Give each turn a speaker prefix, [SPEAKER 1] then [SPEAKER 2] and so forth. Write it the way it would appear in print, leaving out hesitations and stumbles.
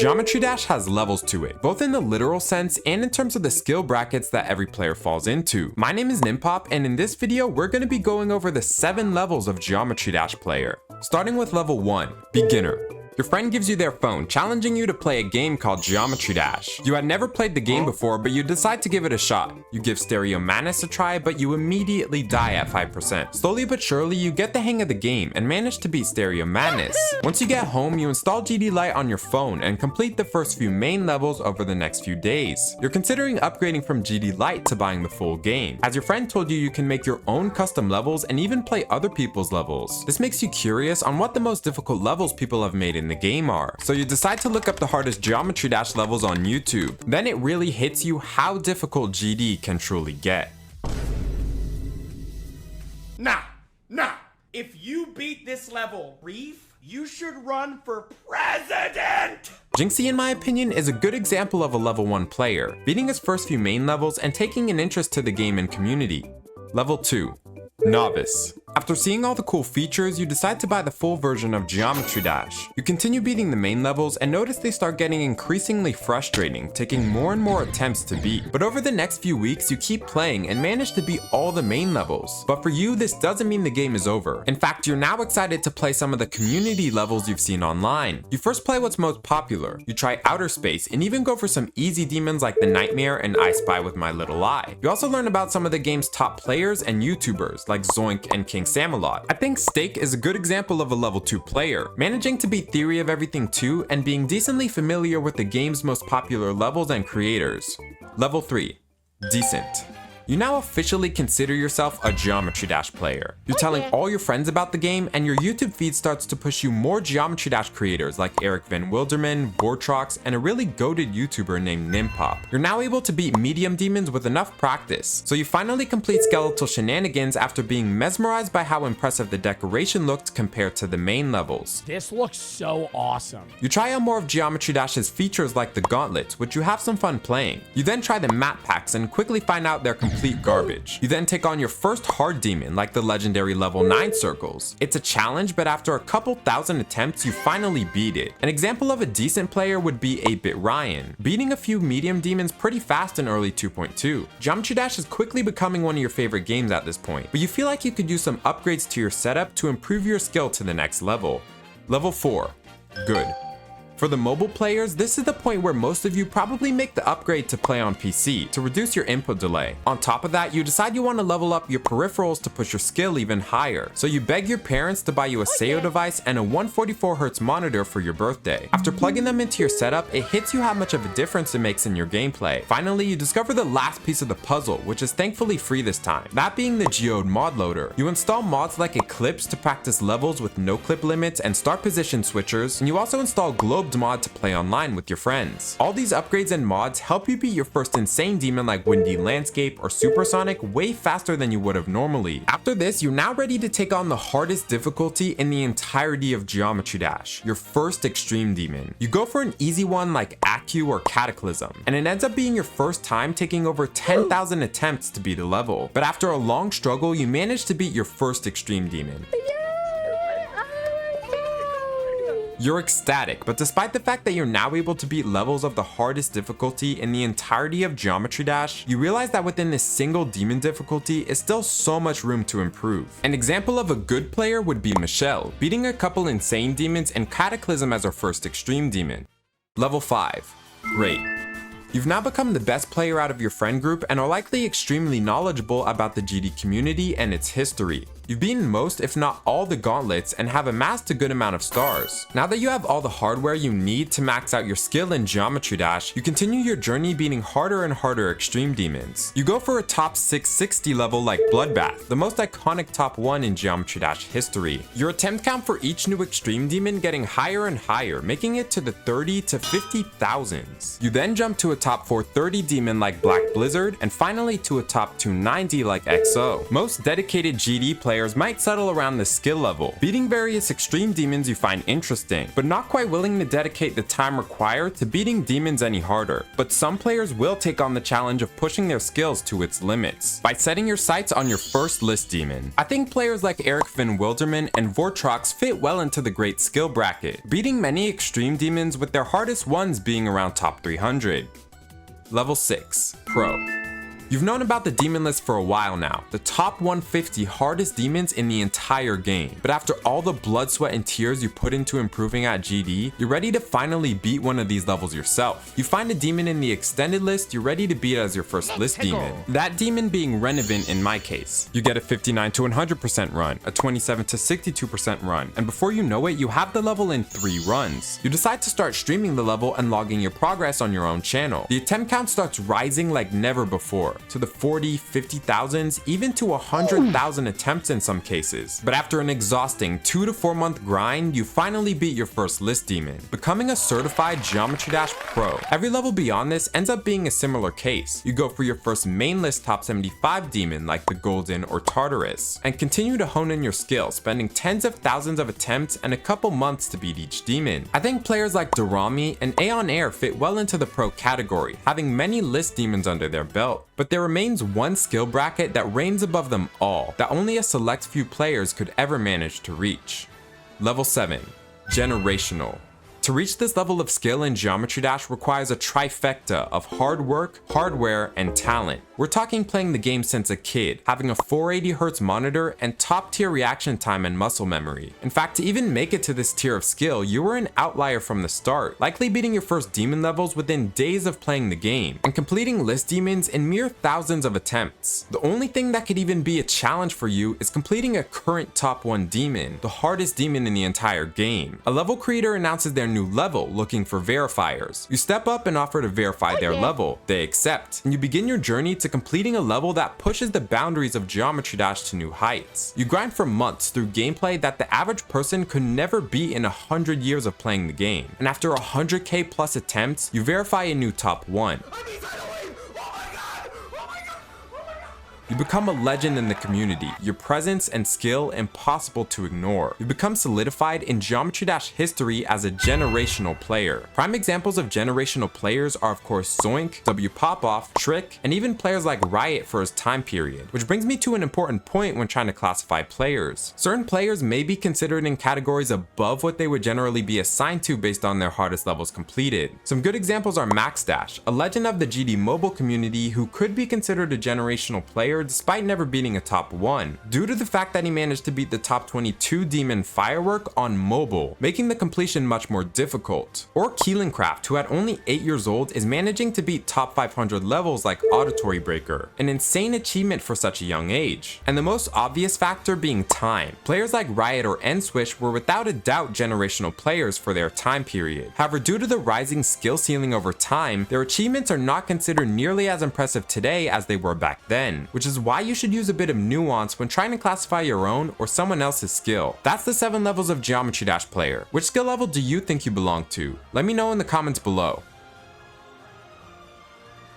[SPEAKER 1] Geometry Dash has levels to it, both in the literal sense and in terms of the skill brackets that every player falls into. My name is Nimpop, and in this video, we're going to be going over the 7 levels of Geometry Dash player. Starting with level 1, Beginner. Your friend gives you their phone, challenging you to play a game called Geometry Dash. You had never played the game before, but you decide to give it a shot. You give Stereo Madness a try, but you immediately die at 5%. Slowly but surely, you get the hang of the game and manage to beat Stereo Madness. Once you get home, you install GD Lite on your phone and complete the first few main levels over the next few days. You're considering upgrading from GD Lite to buying the full game. As your friend told you, you can make your own custom levels and even play other people's levels. This makes you curious on what the most difficult levels people have made in the game are. So you decide to look up the hardest Geometry Dash levels on YouTube. Then it really hits you how difficult GD can truly get.
[SPEAKER 2] Nah. If you beat this level, Reef, you should run for president!
[SPEAKER 1] Jinxie, in my opinion, is a good example of a level 1 player, beating his first few main levels and taking an interest to the game and community. Level 2, Novice. After seeing all the cool features, you decide to buy the full version of Geometry Dash. You continue beating the main levels and notice they start getting increasingly frustrating, taking more and more attempts to beat. But over the next few weeks, you keep playing and manage to beat all the main levels. But for you, this doesn't mean the game is over. In fact, you're now excited to play some of the community levels you've seen online. You first play what's most popular, you try Outer Space, and even go for some easy demons like the Nightmare and I Spy with My Little Eye. You also learn about some of the game's top players and YouTubers like Zonk and King Samalot. I think Steak is a good example of a level 2 player, managing to beat Theory of Everything 2 and being decently familiar with the game's most popular levels and creators. Level 3, Decent. You now officially consider yourself a Geometry Dash player. You're telling all your friends about the game, and your YouTube feed starts to push you more Geometry Dash creators like Eric Van Wilderman, Vortrox, and a really goated YouTuber named Nimpop. You're now able to beat medium demons with enough practice, so you finally complete Skeletal Shenanigans after being mesmerized by how impressive the decoration looked compared to the main levels.
[SPEAKER 3] This looks so awesome.
[SPEAKER 1] You try out more of Geometry Dash's features like the gauntlets, which you have some fun playing. You then try the map packs and quickly find out they're complete garbage. You then take on your first hard demon like the legendary level 9 circles. It's a challenge, but after a couple thousand attempts, you finally beat it. An example of a decent player would be 8-Bit Ryan, beating a few medium demons pretty fast in early 2.2. Geometry Dash is quickly becoming one of your favorite games at this point, but you feel like you could use some upgrades to your setup to improve your skill to the next level. Level 4, Good. For the mobile players, this is the point where most of you probably make the upgrade to play on PC to reduce your input delay. On top of that, you decide you want to level up your peripherals to push your skill even higher. So you beg your parents to buy you a Seo device and a 144Hz monitor for your birthday. After plugging them into your setup, it hits you how much of a difference it makes in your gameplay. Finally, you discover the last piece of the puzzle, which is thankfully free this time, that being the Geode mod loader. You install mods like Eclipse to practice levels with no clip limits and start position switchers, and you also install Globe mod to play online with your friends. All these upgrades and mods help you beat your first insane demon like Windy Landscape or Supersonic way faster than you would have normally. After this, you're now ready to take on the hardest difficulty in the entirety of Geometry Dash, your first extreme demon. You go for an easy one like Accu or Cataclysm, and it ends up being your first time taking over 10,000 attempts to beat a level. But after a long struggle, you manage to beat your first extreme demon. You're ecstatic, but despite the fact that you're now able to beat levels of the hardest difficulty in the entirety of Geometry Dash, you realize that within this single demon difficulty is still so much room to improve. An example of a good player would be Michelle, beating a couple insane demons and Cataclysm as her first extreme demon. Level 5, Great. You've now become the best player out of your friend group and are likely extremely knowledgeable about the GD community and its history. You've beaten most, if not all, the gauntlets and have amassed a good amount of stars. Now that you have all the hardware you need to max out your skill in Geometry Dash, you continue your journey beating harder and harder extreme demons. You go for a top 660 level like Bloodbath, the most iconic top 1 in Geometry Dash history. Your attempt count for each new extreme demon getting higher and higher, making it to the 30 to 50,000s. You then jump to a top 430 demon like Black Blizzard, and finally to a top 290 like XO. Most dedicated GD players players might settle around the skill level, beating various extreme demons you find interesting, but not quite willing to dedicate the time required to beating demons any harder. But some players will take on the challenge of pushing their skills to its limits by setting your sights on your first list demon. I think players like Eric Van Wilderman and Vortrox fit well into the great skill bracket, beating many extreme demons with their hardest ones being around top 300. Level 6, Pro. You've known about the demon list for a while now, the top 150 hardest demons in the entire game. But after all the blood, sweat, and tears you put into improving at GD, you're ready to finally beat one of these levels yourself. You find a demon in the extended list you're ready to beat as your first list demon. That demon being Renevant in my case. You get a 59 to 100% run, a 27 to 62% run, and before you know it, you have the level in 3 runs. You decide to start streaming the level and logging your progress on your own channel. The attempt count starts rising like never before, to the 40, 50,000s, even to 100,000 attempts in some cases. But after an exhausting 2 to 4 month grind, you finally beat your first list demon, becoming a certified Geometry Dash Pro. Every level beyond this ends up being a similar case. You go for your first main list top 75 demon like the Golden or Tartarus, and continue to hone in your skill, spending tens of thousands of attempts and a couple months to beat each demon. I think players like Dorami and Aeon Air fit well into the pro category, having many list demons under their belt. But there remains one skill bracket that reigns above them all, that only a select few players could ever manage to reach. Level 7, Generational. To reach this level of skill in Geometry Dash requires a trifecta of hard work, hardware, and talent. We're talking playing the game since a kid, having a 480Hz monitor, and top tier reaction time and muscle memory. In fact, to even make it to this tier of skill, you were an outlier from the start, likely beating your first demon levels within days of playing the game, and completing list demons in mere thousands of attempts. The only thing that could even be a challenge for you is completing a current top 1 demon, the hardest demon in the entire game. A level creator announces their new level looking for verifiers. You step up and offer to verify their level. They accept, and you begin your journey to completing a level that pushes the boundaries of Geometry Dash to new heights. You grind for months through gameplay that the average person could never beat in 100 years of playing the game. And after 100k plus attempts, you verify a new top 1. You become a legend in the community, your presence and skill impossible to ignore. You become solidified in Geometry Dash history as a generational player. Prime examples of generational players are of course Zoink, W Popoff, Trick, and even players like Riot for his time period. Which brings me to an important point when trying to classify players. Certain players may be considered in categories above what they would generally be assigned to based on their hardest levels completed. Some good examples are Max Dash, a legend of the GD mobile community who could be considered a generational player despite never beating a top 1, due to the fact that he managed to beat the top 22 demon Firework on mobile, making the completion much more difficult. Or Keelancraft, who at only 8 years old is managing to beat top 500 levels like Auditory Breaker, an insane achievement for such a young age. And the most obvious factor being time. Players like Riot or N-Swish were without a doubt generational players for their time period. However, due to the rising skill ceiling over time, their achievements are not considered nearly as impressive today as they were back then, which is why you should use a bit of nuance when trying to classify your own or someone else's skill. That's the 7 levels of Geometry Dash player. Which skill level do you think you belong to? Let me know in the comments below.